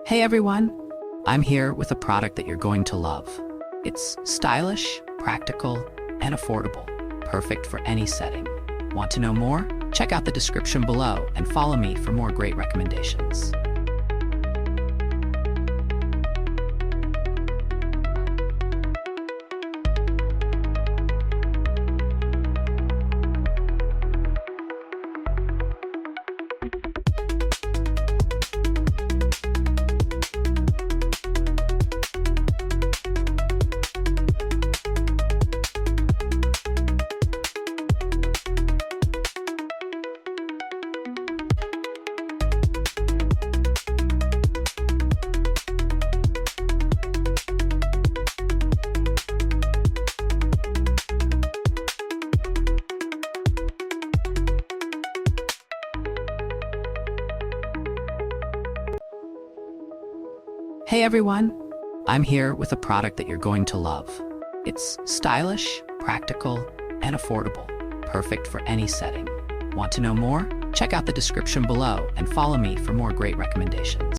Hey everyone, I'm here with a product that you're going to love. It's stylish, practical, and affordable, perfect for any setting. Want to know more? Check out the description below and follow me for more great recommendations. Hey everyone, I'm here with a product that you're going to love. It's stylish, practical, and affordable, perfect for any setting. Want to know more? Check out the description below and follow me for more great recommendations.